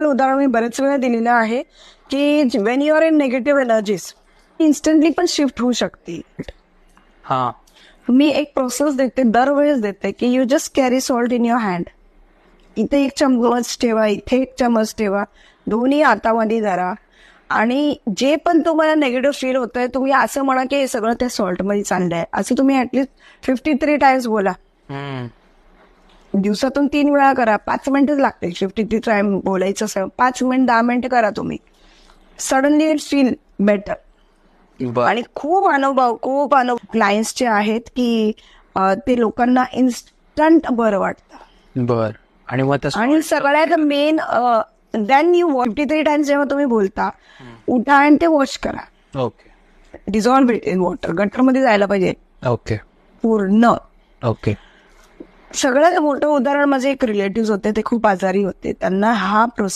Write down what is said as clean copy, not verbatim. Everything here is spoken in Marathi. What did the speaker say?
उदाहरण मी बरेच वेळा दिलेलं आहे की Wien you are in negative energies instantly पण शिफ्ट होऊ शकते. हा. मी एक प्रोसेस देते, दरवेळेस देते की you just carry salt in your hand. इथे एक चम्मच ठेवा, इथे एक चम्मच ठेवा, दोन्ही हातामध्ये धरा आणि जे पण तुम्हाला नेगेटिव्ह फील होतंय तुम्ही असं म्हणा की हे सगळं त्या सॉल्टमध्ये चाललंय. असं तुम्ही ऍटलीस्ट 53 टाइम्स बोला. दिवसातून 3 वेळा करा. 5 मिनिटच लागते 53 टाइम बोलायचं असं. 5 मिनिट 10 मिनिट करा तुम्ही. Suddenly it feel better. आणि खूप अनुभव क्लायंट्सचे आहेत की ते लोकांना इन्स्टंट बरं वाटतं. बर. आणि मग आणि सगळ्यात मेन देन यू 53 टाइम्स जेव्हा तुम्ही बोलता उठा आणि ते वॉश करा. Okay. Dissolve it in water. गटरमध्ये जायला पाहिजे ओके. पूर्ण. ओके. सगळ्यात मोठं उदाहरण माझे एक रिलेटिव्ह होते, ते खूप आजारी होते. त्यांना हा प्रोसेस